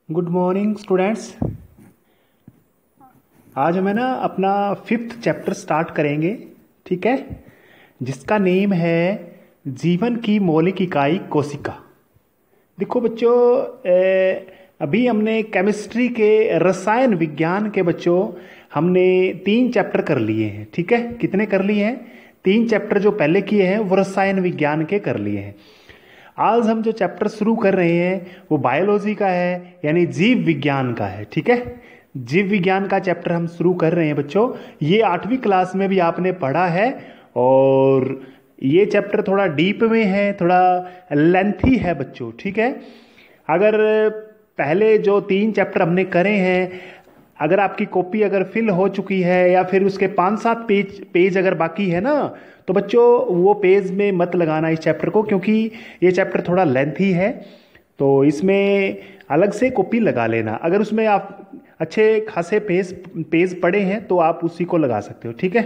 Good morning students. आज हमें ना अपना 5th चैप्टर स्टार्ट करेंगे, ठीक है, जिसका नेम है जीवन की मौलिक इकाई कोशिका। देखो बच्चों, अभी हमने केमिस्ट्री के रसायन विज्ञान के बच्चों हमने 3 चैप्टर कर लिए हैं, ठीक है। कितने कर लिए हैं? 3 चैप्टर जो पहले किए हैं वो रसायन विज्ञान के कर लिए हैं। आज हम जो चैप्टर शुरू कर रहे हैं वो बायोलॉजी का है, यानी जीव विज्ञान का है, ठीक है। जीव विज्ञान का चैप्टर हम शुरू कर रहे हैं बच्चों। ये 8वीं क्लास में भी आपने पढ़ा है और ये चैप्टर थोड़ा डीप में है, थोड़ा लेंथी है बच्चों, ठीक है। अगर पहले जो 3 चैप्टर हमने करे हैं, अगर आपकी कॉपी अगर फिल हो चुकी है या फिर उसके 5-7 पेज अगर बाकी है ना, तो बच्चों वो पेज में मत लगाना इस चैप्टर को, क्योंकि ये चैप्टर थोड़ा लेंथी है। तो इसमें अलग से कॉपी लगा लेना। अगर उसमें आप अच्छे खासे पेज पढ़े हैं तो आप उसी को लगा सकते हो, ठीक है।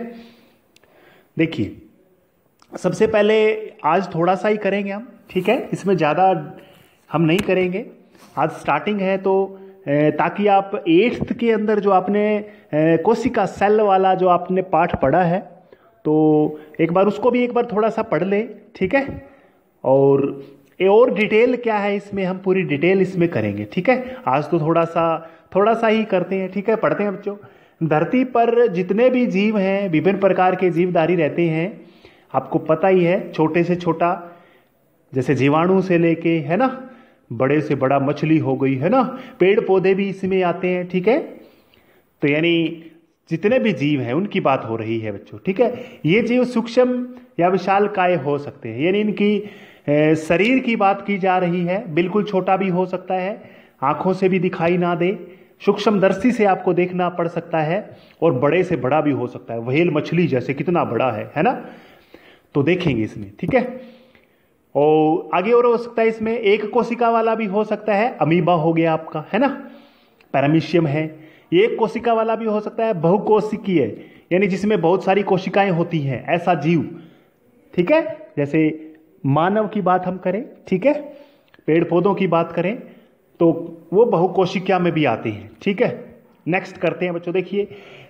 देखिए, सबसे पहले आज थोड़ा सा ही करेंगे हम, ठीक है। इसमें ज़्यादा हम नहीं करेंगे। आज स्टार्टिंग है तो ताकि आप 8th के अंदर जो आपने कोशिका सेल वाला जो आपने पाठ पढ़ा है, तो एक बार उसको भी एक बार थोड़ा सा पढ़ ले, ठीक है। और डिटेल क्या है इसमें, हम पूरी डिटेल इसमें करेंगे, ठीक है। आज तो थोड़ा सा ही करते हैं, ठीक है। पढ़ते हैं बच्चों। धरती पर जितने भी जीव हैं, विभिन्न प्रकार के जीवधारी रहते हैं, आपको पता ही है, छोटे से छोटा जैसे जीवाणु से लेके, है ना, बड़े से बड़ा मछली हो गई, है ना, पेड़ पौधे भी इसमें आते हैं, ठीक है। तो यानी जितने भी जीव हैं उनकी बात हो रही है बच्चों, ठीक है। ये जीव सूक्ष्म या विशालकाय हो सकते हैं, यानी इनकी शरीर की बात की जा रही है। बिल्कुल छोटा भी हो सकता है, आंखों से भी दिखाई ना दे, सूक्ष्मदर्शी से आपको देखना पड़ सकता है, और बड़े से बड़ा भी हो सकता है। व्हेल मछली जैसे कितना बड़ा है ना, तो देखेंगे इसमें, ठीक है। और आगे और हो सकता है इसमें एक कोशिका वाला भी हो सकता है, अमीबा हो गया आपका, है ना, पैरामीशियम है। एक कोशिका वाला भी हो सकता है बहुकोशिकीय, यानी जिसमें बहुत सारी कोशिकाएं होती हैं, ऐसा जीव, ठीक है। जैसे मानव की बात हम करें, ठीक है, पेड़ पौधों की बात करें तो वो बहुकोशिका में भी आते हैं, ठीक है। नेक्स्ट करते हैं बच्चों। देखिए,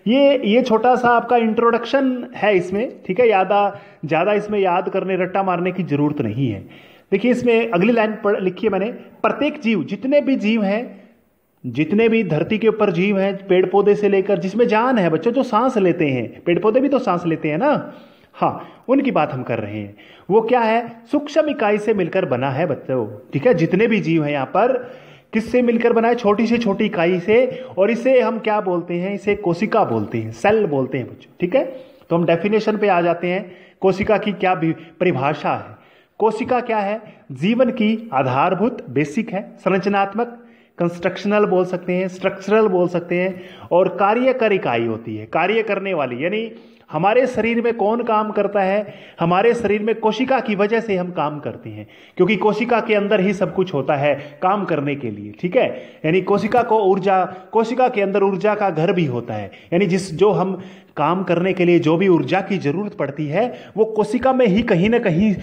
ये छोटा सा आपका इंट्रोडक्शन है इसमें, ठीक है। ज़्यादा इसमें याद करने रट्टा मारने की जरूरत नहीं है। देखिए, इसमें अगली लाइन लिखी है मैंने, प्रत्येक जीव, जितने भी जीव हैं, जितने भी धरती के ऊपर जीव हैं, पेड़ पौधे से लेकर, जिसमें जान है बच्चों, जो सांस लेते हैं, पेड़ पौधे भी तो सांस लेते हैं ना, हाँ, उनकी बात हम कर रहे हैं। वो क्या है? सूक्ष्म इकाई से मिलकर बना है बच्चों, ठीक है। जितने भी जीव हैं यहाँ पर किससे मिलकर बना है? छोटी से छोटी इकाई से। और इसे हम क्या बोलते हैं? इसे कोशिका बोलते हैं, सेल बोलते हैं बच्चों, ठीक है। तो हम डेफिनेशन पे आ जाते हैं। कोशिका की क्या परिभाषा है? कोशिका क्या है? जीवन की आधारभूत, बेसिक है, संरचनात्मक, कंस्ट्रक्शनल बोल सकते हैं, स्ट्रक्चरल बोल सकते हैं, और कार्यकर इकाई होती है, कार्य करने वाली। यानी हमारे शरीर में कौन काम करता है? हमारे शरीर में कोशिका की वजह से हम काम करते हैं, क्योंकि कोशिका के अंदर ही सब कुछ होता है काम करने के लिए, ठीक है। यानी कोशिका के अंदर ऊर्जा का घर भी होता है, यानी जो हम काम करने के लिए जो भी ऊर्जा की जरूरत पड़ती है वो कोशिका में ही कहीं ना कहीं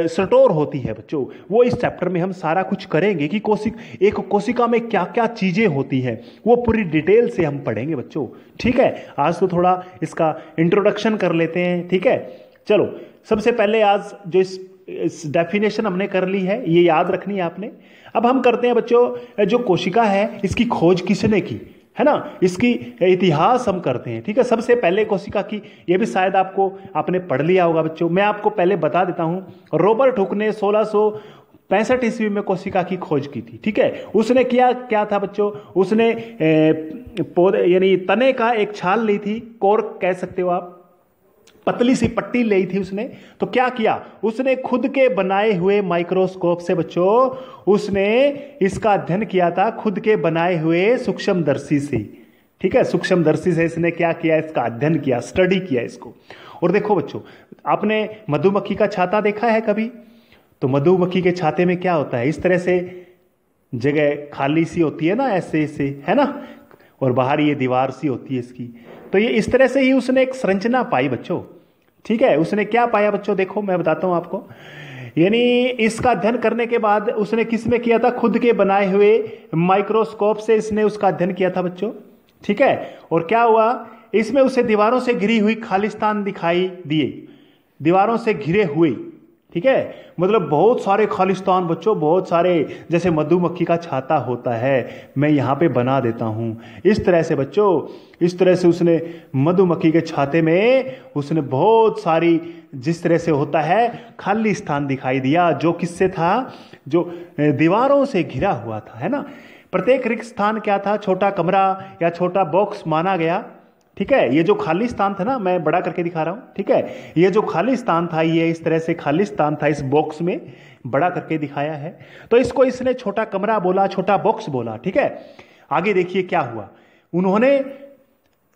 स्टोर होती है बच्चों। वो इस चैप्टर में हम सारा कुछ करेंगे कि एक कोशिका में क्या क्या चीजें होती हैं, वो पूरी डिटेल से हम पढ़ेंगे बच्चों, ठीक है। आज तो थोड़ा इसका इंट्रोडक्शन कर लेते हैं, ठीक है। चलो, सबसे पहले आज जो इस डेफिनेशन हमने कर ली है, ये याद रखनी है आपने। अब हम करते हैं बच्चों, जो कोशिका है इसकी खोज किसने की, है ना, इसकी इतिहास हम करते हैं, ठीक है। सबसे पहले कोशिका की, ये भी शायद आपने पढ़ लिया होगा बच्चों, मैं आपको पहले बता देता हूं। रॉबर्ट हुक ने 1665 ईस्वी में कोशिका की खोज की थी, ठीक है। उसने क्या था बच्चों? उसने पौधे यानी तने का एक छाल ली थी, कोर कह सकते हो आप, पतली सी पट्टी ली थी उसने। तो क्या किया उसने? खुद के बनाए हुए माइक्रोस्कोप से बच्चों उसने इसका अध्ययन किया था, खुद के बनाए हुए सूक्ष्मदर्शी से, ठीक है। सूक्ष्मदर्शी से इसने क्या किया? इसका अध्ययन किया, स्टडी किया इसको। और देखो बच्चों, आपने मधुमक्खी का छाता देखा है कभी? तो मधुमक्खी के छाते में क्या होता है? इस तरह से जगह खाली सी होती है ना, ऐसे है ना, और बाहर ये दीवार सी होती है इसकी। तो ये इस तरह से ही उसने एक संरचना पाई बच्चों, ठीक है। उसने क्या पाया बच्चों? देखो मैं बताता हूं आपको। यानी इसका अध्ययन करने के बाद उसने किस में किया था? खुद के बनाए हुए माइक्रोस्कोप से इसने उसका अध्ययन किया था बच्चों, ठीक है। और क्या हुआ, इसमें उसे दीवारों से घिरी हुई खालिस्तान दिखाई दिए, दीवारों से घिरे हुए, ठीक है। मतलब बहुत सारे खालिस्तान बच्चों, बहुत सारे, जैसे मधुमक्खी का छाता होता है, मैं यहाँ पे बना देता हूँ इस तरह से बच्चों। इस तरह से उसने मधुमक्खी के छाते में उसने बहुत सारी, जिस तरह से होता है, खालिस्तान दिखाई दिया, जो किससे था? जो दीवारों से घिरा हुआ था, है ना। प्रत्येक रिक्त स्थान क्या था? छोटा कमरा या छोटा बॉक्स माना गया, ठीक है। ये जो खाली स्थान था ना, मैं बड़ा करके दिखा रहा हूं, ठीक है। ये जो खाली स्थान था, ये इस तरह से खाली स्थान था, इस बॉक्स में बड़ा करके दिखाया है। तो इसको इसने छोटा कमरा बोला, छोटा बॉक्स बोला, ठीक है। आगे देखिए क्या हुआ, उन्होंने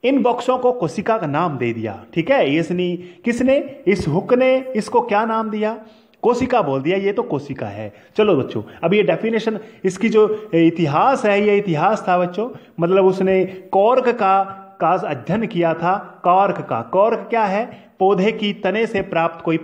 इन बॉक्सों को कोशिका का नाम दे दिया, ठीक है। इसने, किसने? इस हुक ने इसको क्या नाम दिया? कोशिका बोल दिया, ये तो कोशिका है। चलो बच्चों, अब ये डेफिनेशन, इसकी जो इतिहास है, ये इतिहास था बच्चों, मतलब उसने कॉर्क का अध्ययन किया था। कॉर्क का, कॉर्क क्या है? पौधे की तने से प्राप्त कोई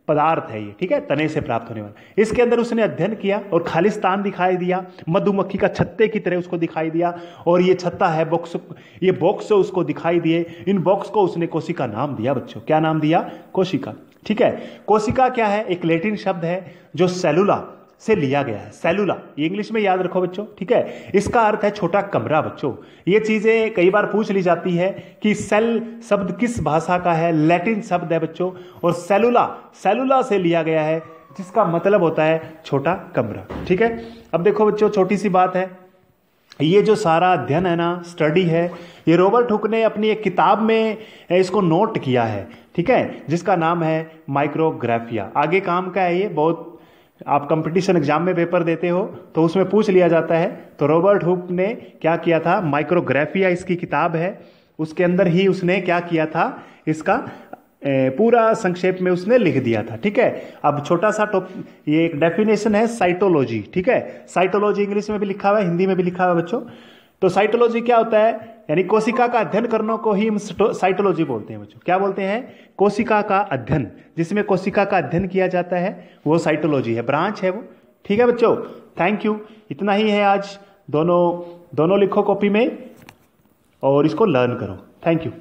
पदार्थ है ये, ठीक है, तने से प्राप्त होने वाला। इसके अंदर उसने अध्ययन किया और खालिस्तान दिखाई दिया, मधुमक्खी का छत्ते की तरह उसको दिखाई दिया, और ये छत्ता है बॉक्स, ये बॉक्स उसको दिखाई दिए। इन बॉक्स को उसने कोशिका नाम दिया बच्चों। क्या नाम दिया? कोशिका, ठीक है। कोशिका क्या है? एक लैटिन शब्द है जो सेलुला से लिया गया है। सेलुला, ये इंग्लिश में याद रखो बच्चों, ठीक है। इसका अर्थ है छोटा कमरा बच्चों। ये चीजें कई बार पूछ ली जाती है कि सेल शब्द किस भाषा का है? लैटिन शब्द है बच्चों, और सेलुला, सेलुला से लिया गया है, जिसका मतलब होता है छोटा कमरा, ठीक है। अब देखो बच्चों, छोटी सी बात है, ये जो सारा अध्ययन है ना, स्टडी है, ये रॉबर्ट हुक ने अपनी एक किताब में इसको नोट किया है, ठीक है, जिसका नाम है माइक्रोग्राफिया। आगे काम का है ये, बहुत आप कंपटीशन एग्जाम में पेपर देते हो तो उसमें पूछ लिया जाता है। तो रॉबर्ट हुक ने क्या किया था? माइक्रोग्राफिया इसकी किताब है, उसके अंदर ही उसने क्या किया था? इसका पूरा संक्षेप में उसने लिख दिया था, ठीक है। अब छोटा सा ये एक डेफिनेशन है साइटोलॉजी, ठीक है। साइटोलॉजी इंग्लिश में भी लिखा हुआ है, हिंदी में भी लिखा हुआ है बच्चों। तो साइटोलॉजी क्या होता है? यानी कोशिका का अध्ययन करने को ही हम साइटोलॉजी बोलते हैं बच्चों। क्या बोलते हैं? कोशिका का अध्ययन, जिसमें कोशिका का अध्ययन किया जाता है, वो साइटोलॉजी है, ब्रांच है वो, ठीक है बच्चों। थैंक यू, इतना ही है आज। दोनों लिखो कॉपी में और इसको लर्न करो। Thank you.